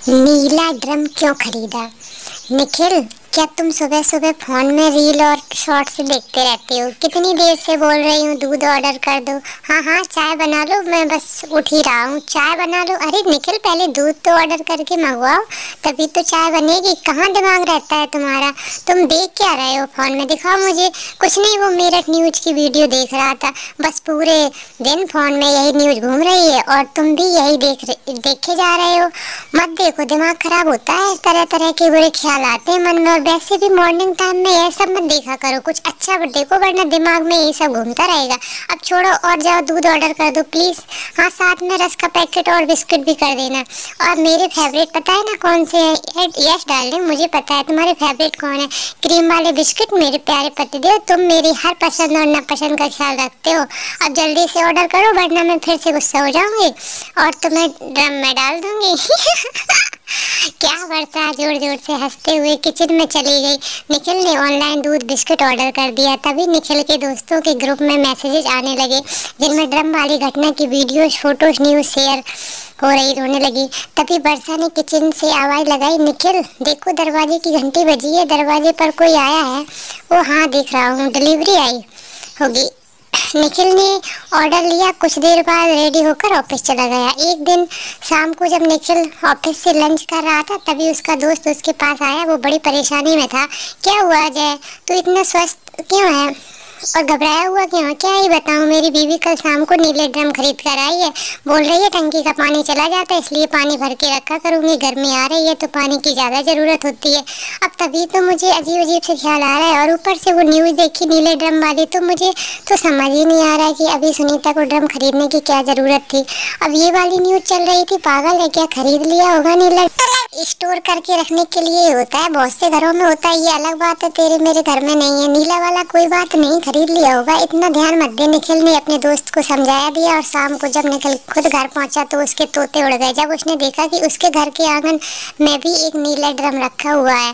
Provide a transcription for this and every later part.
नीला drum क्यों खरीदा? निखिल, क्या तुम सुबह सुबह फोन में रील और शॉर्ट्स देखते रहते हो? कितनी देर से बोल रही हूँ दूध ऑर्डर कर दो। हाँ हाँ, चाय बना लो, मैं बस उठ ही रहा हूँ, चाय बना लो। अरे निखिल, पहले दूध तो ऑर्डर करके मंगवाओ, तभी तो चाय बनेगी। कहाँ दिमाग रहता है तुम्हारा? तुम देख क्या रहे हो फोन में? दिखाओ मुझे। कुछ नहीं, वो मेरठ न्यूज की वीडियो देख रहा था। बस पूरे दिन फोन में यही न्यूज घूम रही है और तुम भी यही देखे जा रहे हो। मत देखो, दिमाग खराब होता है, तरह तरह के बुरे ख्याल आते हैं मन में। और वैसे भी मॉर्निंग टाइम में ये सब मत देखा करो, कुछ अच्छा मत देखो वरना दिमाग में ये सब घूमता रहेगा। अब छोड़ो और जाओ दूध ऑर्डर कर दो प्लीज। हाँ, साथ में रस का पैकेट और बिस्किट भी कर देना। और मेरे फेवरेट पता है ना कौन से हैं? यस डार्लिंग, मुझे पता है तुम्हारे फेवरेट कौन है। क्रीम वाले बिस्किट मेरे प्यारे पतिदेव, तुम मेरी हर पसंद और नापसंद का ख्याल रखते हो। अब जल्दी से ऑर्डर करो वरना मैं फिर से गुस्सा हो जाऊंगी और तुम्हें ड्रम में डाल दूंगी। क्या वर्षा जोर जोर से हंसते हुए किचन में चली गई। निखिल ने ऑनलाइन दूध बिस्किट ऑर्डर कर दिया। तभी निखिल के दोस्तों के ग्रुप में मैसेजेस आने लगे जिनमें ड्रम वाली घटना की वीडियोस, फोटोज, न्यूज शेयर हो रही, रोने लगी। तभी वर्षा ने किचन से आवाज लगाई, निखिल देखो दरवाजे की घंटी बजी है, दरवाजे पर कोई आया है। ओ हाँ, देख रहा हूँ, डिलीवरी आई होगी। निखिल ने ऑर्डर लिया, कुछ देर बाद रेडी होकर ऑफिस चला गया। एक दिन शाम को जब निखिल ऑफिस से लंच कर रहा था तभी उसका दोस्त उसके पास आया। वो बड़ी परेशानी में था। क्या हुआ अजय, तू इतना स्वस्थ क्यों है और घबराया हुआ क्यों है? क्या ही बताऊं, मेरी बीवी कल शाम को नीले ड्रम खरीद कर आई है। बोल रही है टंकी का पानी चला जाता है इसलिए पानी भर के रखा करूंगी, गर्मी आ रही है तो पानी की ज़्यादा ज़रूरत होती है। अब तभी तो मुझे अजीब अजीब से ख्याल आ रहा है और ऊपर से वो न्यूज़ देखी नीले ड्रम वाली, तो मुझे तो समझ ही नहीं आ रहा है कि अभी सुनीता को ड्रम खरीदने की क्या ज़रूरत थी। अब ये वाली न्यूज़ चल रही थी, पागल है क्या, खरीद लिया होगा नीला। स्टोर करके रखने के लिए होता है, बहुत से घरों में होता है, ये अलग बात है, तेरे मेरे घर में नहीं है। नीला वाला कोई बात नहीं, खरीद लिया होगा, इतना ध्यान मत दे। निखिल ने अपने दोस्त को समझाया दिया और शाम को जब निखिल खुद घर पहुंचा तो उसके तोते उड़ गए जब उसने देखा कि उसके घर के आंगन में भी एक नीला ड्रम रखा हुआ है।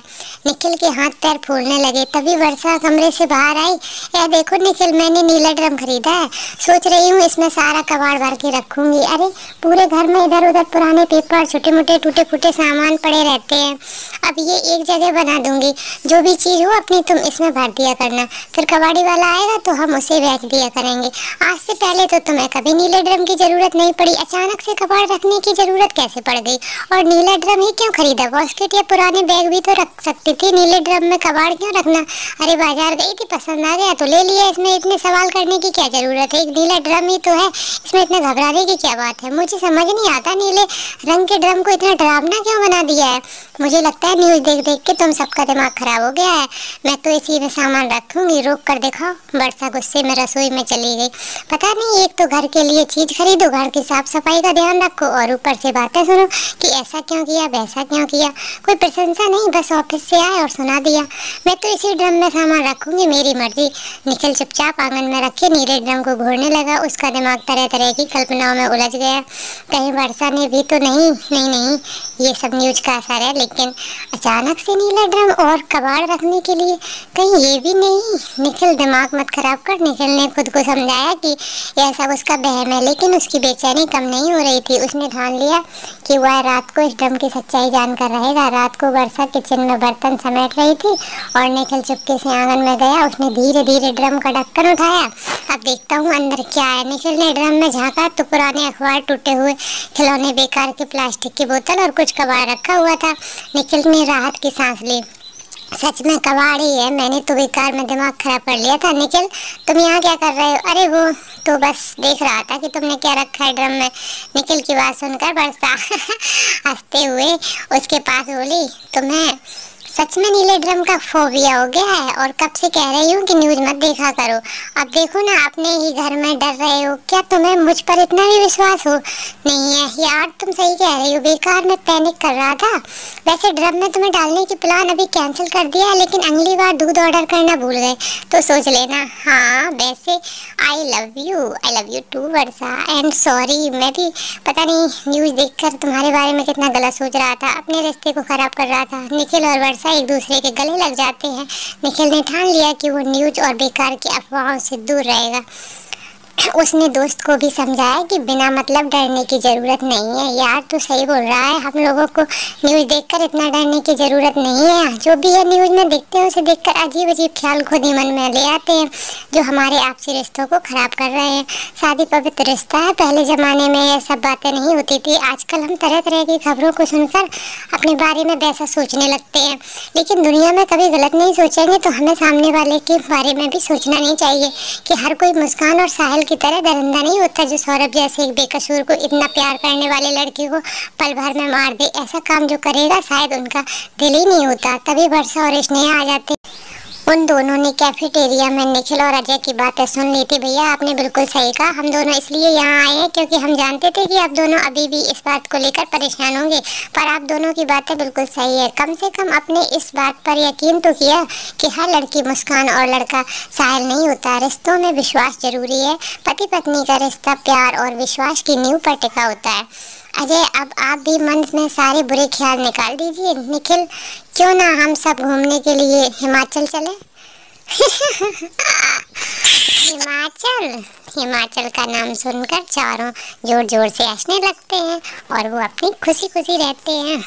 निखिल के हाथ पैर फूलने लगे। तभी वर्षा कमरे से बाहर आई। यह देखो निखिल, मैंने नीला ड्रम खरीदा है, सोच रही हूँ इसमें सारा कबाड़ भर के रखूंगी। अरे पूरे घर में इधर उधर पुराने पेपर, छोटे मोटे टूटे फूटे सामान पड़े रहते हैं, अब ये एक जगह बना दूंगी। जो भी चीज हो अपनी तुम इसमें भर दिया करना, फिर कबाड़ी वाला आएगा तो हम उसे बेच दिया करेंगे। आज से पहले तो तुम्हें कभी नीले ड्रम की जरूरत नहीं पड़ी, अचानक से कबाड़ रखने की जरूरत कैसे पड़ गई? और नीला ड्रम ही क्यों खरीदा? बास्केट या पुराने बैग भी तो रख सकती थी, नीले ड्रम में कबाड़ क्यों रखना? अरे बाजार गई थी, पसंद आ गया तो ले लिया, इसमें इतने सवाल करने की क्या जरूरत है? एक नीला ड्रम ही तो है, इसमें इतने घबराने की क्या बात है? मुझे समझ नहीं आता नीले रंग के ड्रम को इतना डरावना क्यों बना दिया है। मुझे लगता है न्यूज़ देख देख के तुम सबका दिमाग खराब हो गया है। मैं तो इसी में सामान रखूंगी, रोक कर दिखाओ। वर्षा गुस्से में रसोई में चली गई। पता नहीं, एक तो घर के लिए चीज खरीदो, घर की साफ सफाई का ध्यान रखो और ऊपर से बातें सुनो कि ऐसा क्यों किया वैसा क्यों किया। कोई प्रशंसा नहीं, बस ऑफिस से आए और सुना दिया। मैं तो इसी ड्रम में सामान रखूंगी, मेरी मर्जी। निखिल चुपचाप आंगन में रखे नीले ड्रम को घूरने लगा। उसका दिमाग तरह तरह की कल्पनाओं में उलझ गया। कहीं वर्षा ने भी तो नहीं नहीं नहीं ये सब न्यूज का असर है, लेकिन अचानक से नीला ड्रम और कबाड़ रखने के लिए कहीं ये भी नहीं। निखिल दिमाग मत खराब कर। निखिल ने खुद को समझाया कि यह सब उसका बहम है, लेकिन उसकी बेचैनी कम नहीं हो रही थी। उसने ठान लिया कि वह रात को इस ड्रम की सच्चाई जानकर रहेगा। रात को वर्षा किचन में बर्तन समेट रही थी और निखिल चुपके से आंगन में गया। उसने धीरे धीरे ड्रम का ढक्कन उठाया। अब देखता हूँ अंदर क्या है। निखिल ने ड्रम में झांका तो पुराने अखबार, टूटे हुए खिलौने, बेकार के प्लास्टिक की बोतल और कुछ कबाड़ रखा हुआ था। निखिल ने राहत की सांस ली। सच में कबाड़ ही है, मैंने तो बेकार में दिमाग खराब कर लिया था। निखिल तुम यहाँ क्या कर रहे हो? अरे वो तो बस देख रहा था कि तुमने क्या रखा है ड्रम में। निखिल की बात सुनकर वर्षा हंसते हुए उसके पास बोली, तुम्हें सच में नीले ड्रम का फोबिया हो गया है और कब से कह रही हूँ कि न्यूज मत देखा करो। अब देखो ना, अपने ही घर में डर रहे हो। क्या तुम्हें मुझ पर इतना भी विश्वास हो नहीं है? यार तुम सही कह रही हो, बेकार में पैनिक कर रहा था। वैसे ड्रम में तुम्हें डालने की प्लान अभी कैंसिल कर दिया है, लेकिन अगली बार दूध ऑर्डर करना भूल गए तो सोच लेना। हाँ वैसे I love you too Varsha, and sorry. मैं भी पता नहीं न्यूज देखकर तुम्हारे बारे में कितना गलत सोच रहा था, अपने रिश्ते को खराब कर रहा था। निखिल और वर्षा एक दूसरे के गले लग जाते हैं। निखिल ने ठान लिया कि वो न्यूज और बेकार की अफवाहों से दूर रहेगा। उसने दोस्त को भी समझाया कि बिना मतलब डरने की ज़रूरत नहीं है। यार तू सही बोल रहा है, हम लोगों को न्यूज़ देखकर इतना डरने की ज़रूरत नहीं है। जो भी है न्यूज़ में देखते हैं उसे देखकर अजीब अजीब ख्याल खुद ही मन में ले आते हैं, जो हमारे आपसी रिश्तों को ख़राब कर रहे हैं। शादी पवित्र रिश्ता है, पहले ज़माने में ये सब बातें नहीं होती थी। आजकल हम तरह तरह की खबरों को सुनकर अपने बारे में वैसा सोचने लगते हैं, लेकिन दुनिया में कभी गलत नहीं सोचेंगे तो हमें सामने वाले के बारे में भी सोचना नहीं चाहिए कि हर कोई मुस्कान और साहिल की तरह दरिंदा नहीं होता, जो सौरभ जैसे एक बेकसूर को इतना प्यार करने वाले लड़की को पल भर में मार दे। ऐसा काम जो करेगा शायद उनका दिल ही नहीं होता। तभी वर्षा और स्नेहा आ जाते। उन दोनों ने कैफेटेरिया में निखिल और अजय की बातें सुन ली थी। भैया आपने बिल्कुल सही कहा, हम दोनों इसलिए यहाँ आए हैं क्योंकि हम जानते थे कि आप दोनों अभी भी इस बात को लेकर परेशान होंगे, पर आप दोनों की बातें बिल्कुल सही है। कम से कम आपने इस बात पर यकीन तो किया कि हर लड़की मुस्कान और लड़का साहिल नहीं होता। रिश्तों में विश्वास जरूरी है। पति पत्नी का रिश्ता प्यार और विश्वास की नींव पर टिका होता है। अजय अब आप भी मन में सारे बुरे ख्याल निकाल दीजिए। निखिल क्यों ना हम सब घूमने के लिए हिमाचल चले? हिमाचल हिमाचल का नाम सुनकर चारों जोर जोर से हंसने लगते हैं और वो अपनी खुशी खुशी रहते हैं।